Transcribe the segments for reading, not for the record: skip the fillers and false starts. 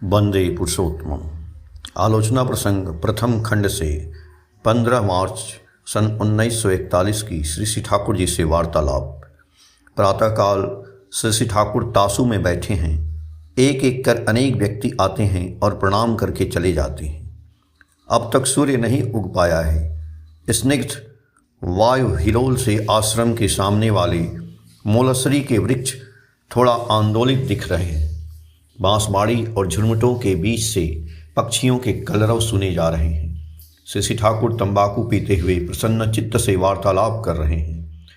वंदे पुरुषोत्तम। आलोचना प्रसंग प्रथम खंड से 15 मार्च सन 1941 की श्री श्री ठाकुर जी से वार्तालाप। प्रातःकाल श्री श्री ठाकुर तासु में बैठे हैं। एक एक कर अनेक व्यक्ति आते हैं और प्रणाम करके चले जाते हैं। अब तक सूर्य नहीं उग पाया है। स्निग्ध वायु हिलोल से आश्रम के सामने वाले मोलसरी के वृक्ष थोड़ा आंदोलित दिख रहे हैं। बांसबाड़ी और झुरमुटों के बीच से पक्षियों के कलरव सुने जा रहे हैं। श्री ठाकुर तंबाकू पीते हुए प्रसन्न चित्त से वार्तालाप कर रहे हैं।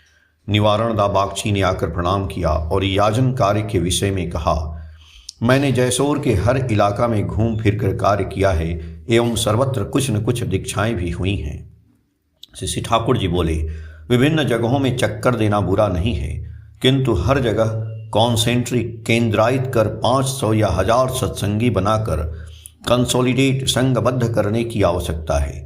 निवारणदा बागची ने आकर प्रणाम किया और याजन कार्य के विषय में कहा, मैंने जयसोर के हर इलाका में घूम फिर कर कार्य किया है एवं सर्वत्र कुछ न कुछ दीक्षाएं भी हुई हैं। श्री ठाकुर जी बोले, विभिन्न जगहों में चक्कर देना बुरा नहीं है, किंतु हर जगह कॉन्सेंट्रिक केंद्रायित कर 500 या 1000 सत्संगी बनाकर कंसोलिडेट संघबद्ध करने की आवश्यकता है।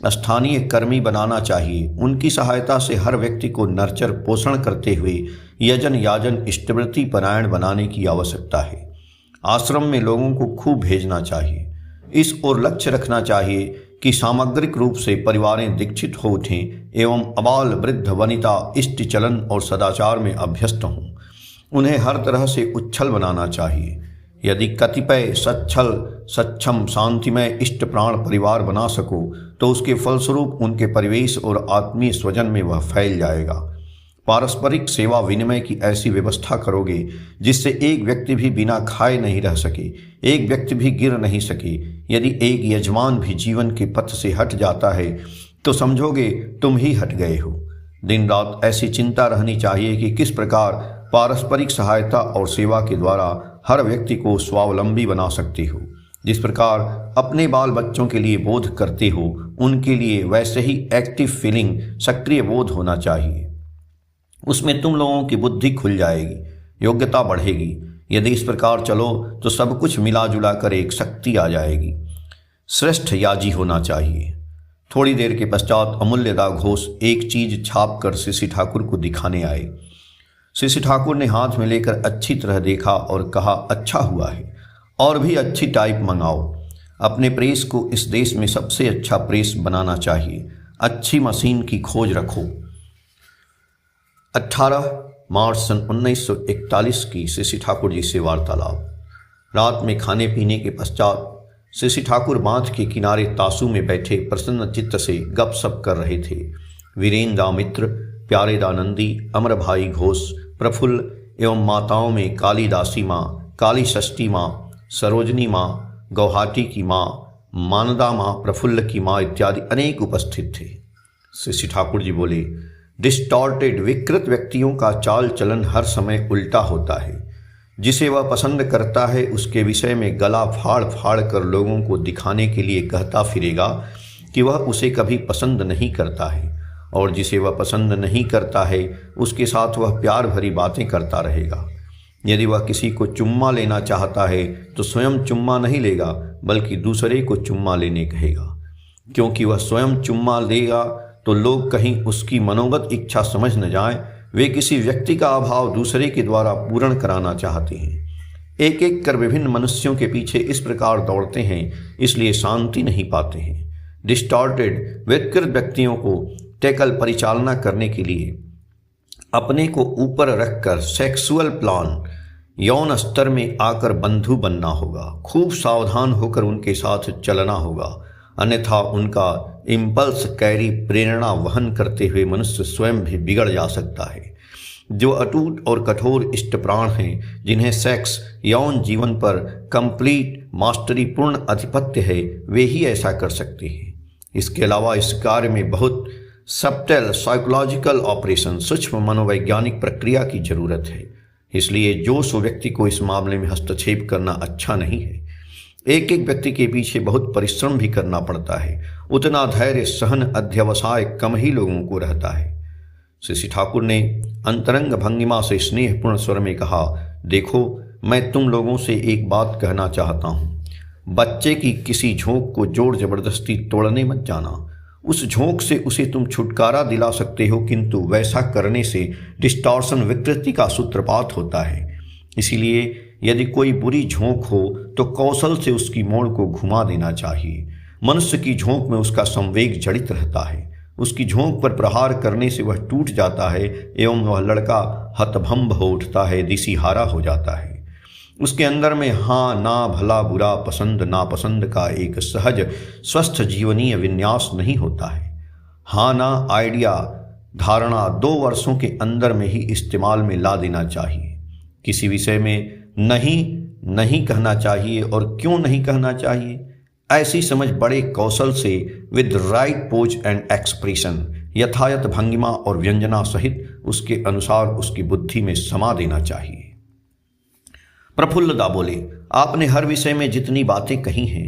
स्थानीय कर्मी बनाना चाहिए। उनकी सहायता से हर व्यक्ति को नर्चर पोषण करते हुए यजन याजन इष्टवृत्ति परायण बनाने की आवश्यकता है। आश्रम में लोगों को खूब भेजना चाहिए। इस ओर लक्ष्य रखना चाहिए कि सामग्रिक रूप से परिवारें दीक्षित हो उठें एवं अबाल वृद्ध वनिता इष्ट चलन और सदाचार में अभ्यस्त हों। उन्हें हर तरह से उच्छल बनाना चाहिए। यदि कतिपय सच्छल सक्षम शांतिमय इष्ट प्राण परिवार बना सको तो उसके फलस्वरूप उनके परिवेश और आत्मीय स्वजन में वह फैल जाएगा। पारस्परिक सेवा विनिमय की ऐसी व्यवस्था करोगे जिससे एक व्यक्ति भी बिना खाए नहीं रह सके, एक व्यक्ति भी गिर नहीं सके। यदि एक यजमान भी जीवन के पथ से हट जाता है तो समझोगे तुम ही हट गए हो। दिन रात ऐसी चिंता रहनी चाहिए कि किस प्रकार पारस्परिक सहायता और सेवा के द्वारा हर व्यक्ति को स्वावलंबी बना सकते हो। जिस प्रकार अपने बाल बच्चों के लिए बोध करते हो, उनके लिए वैसे ही एक्टिव फीलिंग सक्रिय बोध होना चाहिए। उसमें तुम लोगों की बुद्धि खुल जाएगी, योग्यता बढ़ेगी। यदि इस प्रकार चलो तो सब कुछ मिला जुला कर एक शक्ति आ जाएगी। श्रेष्ठ याजी होना चाहिए। थोड़ी देर के पश्चात अमूल्यदा घोष एक चीज छाप कर श्री ठाकुर को दिखाने आए। श्री ठाकुर ने हाथ में लेकर अच्छी तरह देखा और कहा, अच्छा हुआ है, और भी अच्छी टाइप मंगाओ। अपने प्रेस को इस देश में सबसे अच्छा प्रेस बनाना चाहिए। अच्छी मशीन की खोज रखो। 18 मार्च सन 1941 की श्री ठाकुर जी से वार्तालाप। रात में खाने पीने के पश्चात श्री ठाकुर बांध के किनारे तासु में बैठे प्रसन्न चित्त से गपशप कर रहे थे। वीरेंद्र मित्र, प्यारेदानंदी, अमर भाई घोष, प्रफुल्ल एवं माताओं में कालीदासी माँ, काली षष्ठी माँ, सरोजनी माँ, गौहाटी की माँ, मानदा माँ, प्रफुल्ल की माँ इत्यादि अनेक उपस्थित थे। श्री ठाकुर जी बोले, डिस्टॉर्टेड विकृत व्यक्तियों का चाल चलन हर समय उल्टा होता है। जिसे वह पसंद करता है उसके विषय में गला फाड़ फाड़ कर लोगों को दिखाने के लिए कहता फिरेगा कि वह उसे कभी पसंद नहीं करता है, और जिसे वह पसंद नहीं करता है उसके साथ वह प्यार भरी बातें करता रहेगा। यदि वह किसी को चुम्मा लेना चाहता है तो स्वयं चुम्मा नहीं लेगा बल्कि दूसरे को चुम्मा लेने कहेगा, क्योंकि वह स्वयं चुम्मा लेगा तो लोग कहीं उसकी मनोगत इच्छा समझ न जाएं, वे किसी व्यक्ति का अभाव दूसरे के द्वारा पूर्ण कराना चाहते हैं। एक एक कर विभिन्न मनुष्यों के पीछे इस प्रकार दौड़ते हैं, इसलिए शांति नहीं पाते हैं। डिस्टॉर्टेड विकृत व्यक्तियों को टेकल परिचालना करने के लिए अपने को ऊपर रखकर सेक्सुअल प्लान यौन स्तर में आकर बंधु बनना होगा। खूब सावधान होकर उनके साथ चलना होगा, अन्यथा उनका इम्पल्स कैरी प्रेरणा वहन करते हुए मनुष्य स्वयं भी बिगड़ जा सकता है। जो अटूट और कठोर इष्ट प्राण हैं, जिन्हें सेक्स यौन जीवन पर कंप्लीट मास्टरी पूर्ण आधिपत्य है, वे ही ऐसा कर सकते हैं। इसके अलावा इस कार्य में बहुत सबटल साइकोलॉजिकल ऑपरेशन, सूक्ष्म मनोवैज्ञानिक प्रक्रिया की जरूरत है। इसलिए जो सो व्यक्ति को इस मामले में हस्तक्षेप करना अच्छा नहीं है। एक एक व्यक्ति के पीछे बहुत परिश्रम भी करना पड़ता है। उतना धैर्य सहन अध्यवसाय कम ही लोगों को रहता है। श्री ठाकुर ने अंतरंग भंगिमा से स्नेहपूर्ण स्वर में कहा, देखो, मैं तुम लोगों से एक बात कहना चाहता हूँ। बच्चे की किसी झोंक को जोर जबरदस्ती तोड़ने मत जाना। उस झोंक से उसे तुम छुटकारा दिला सकते हो, किंतु वैसा करने से डिस्टॉर्शन विकृति का सूत्रपात होता है। इसीलिए यदि कोई बुरी झोंक हो तो कौशल से उसकी मोड़ को घुमा देना चाहिए। मनुष्य की झोंक में उसका संवेग जड़ित रहता है। उसकी झोंक पर प्रहार करने से वह टूट जाता है एवं वह लड़का हतभम्ब हो उठता है, दिशीहारा हो जाता है। उसके अंदर में हाँ ना, भला बुरा, पसंद नापसंद का एक सहज स्वस्थ जीवनीय विन्यास नहीं होता है। हाँ ना आइडिया धारणा 2 वर्षों के अंदर में ही इस्तेमाल में ला देना चाहिए। किसी विषय में नहीं कहना चाहिए, और क्यों नहीं कहना चाहिए, ऐसी समझ बड़े कौशल से with right pose and expression यथायथ भंगिमा और व्यंजना सहित उसके अनुसार उसकी बुद्धि में समा देना चाहिए। प्रफुल्लदा बोले, आपने हर विषय में जितनी बातें कही हैं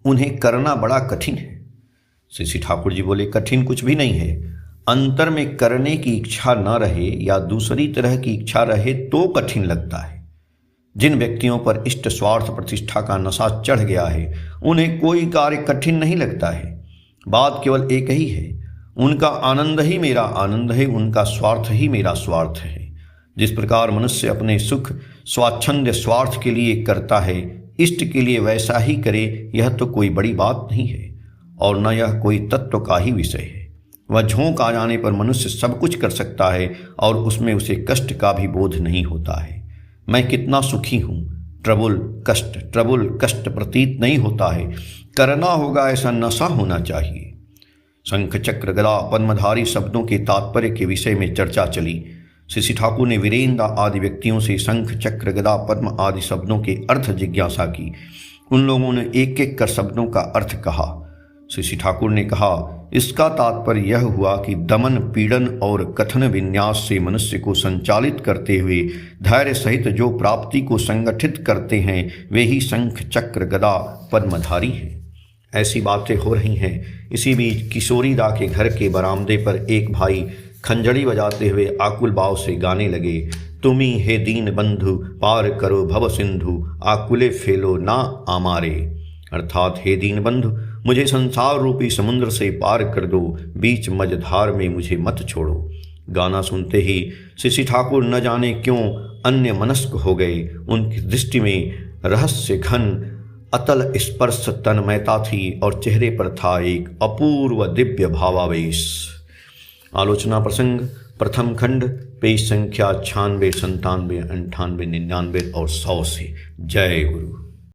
उन्हें करना बड़ा कठिन है। श्री ठाकुर जी बोले, कठिन कुछ भी नहीं है। अंतर में करने की इच्छा न रहे या दूसरी तरह की इच्छा रहे तो कठिन लगता है। जिन व्यक्तियों पर इष्ट स्वार्थ प्रतिष्ठा का नशा चढ़ गया है उन्हें कोई कार्य कठिन नहीं लगता है। बात केवल एक ही है, उनका आनंद ही मेरा आनंद है, उनका स्वार्थ ही मेरा स्वार्थ है। जिस प्रकार मनुष्य अपने सुख स्वाच्छंद्य स्वार्थ के लिए करता है, इष्ट के लिए वैसा ही करे, यह तो कोई बड़ी बात नहीं है और न यह कोई तत्व का ही विषय है। वह झोंक आ जाने पर मनुष्य सब कुछ कर सकता है और उसमें उसे कष्ट का भी बोध नहीं होता है। मैं कितना सुखी हूँ, ट्रबुल कष्ट प्रतीत नहीं होता है। करना होगा ऐसा नशा होना चाहिए। शंख चक्र गदा पद्मधारी शब्दों के तात्पर्य के विषय में चर्चा चली। श्री ठाकुर ने वीरेंद्र आदि व्यक्तियों से शंख चक्र गदा पद्म आदि शब्दों के अर्थ जिज्ञासा की। उन लोगों ने एक एक कर शब्दों का अर्थ कहा। श्री ठाकुर ने कहा, इसका तात्पर्य यह हुआ कि दमन पीड़न और कथन विन्यास से मनुष्य को संचालित करते हुए धैर्य सहित जो प्राप्ति को संगठित करते हैं वे ही शंख चक्र गदा पद्मधारी हैं। ऐसी बातें हो रही हैं। इसी बीच किशोरीदा के घर के बरामदे पर एक भाई खंजड़ी बजाते हुए आकुल भाव से गाने लगे, तुमी हे दीन बंधु पार करो भव सिंधु आकुले फेलो ना आमारे। अर्थात हे दीन बंधु, मुझे संसार रूपी समुद्र से पार कर दो, बीच मझधार में मुझे मत छोड़ो। गाना सुनते ही श्री ठाकुर न जाने क्यों अन्य मनस्क हो गए। उनकी दृष्टि में रहस्य घन अतल स्पर्श तन्मयता थी और चेहरे पर था एक अपूर्व दिव्य भावावेश। आलोचना प्रसंग प्रथम खंड, पेज संख्या 96, 97, 98, 99 और 100 से। जय गुरु।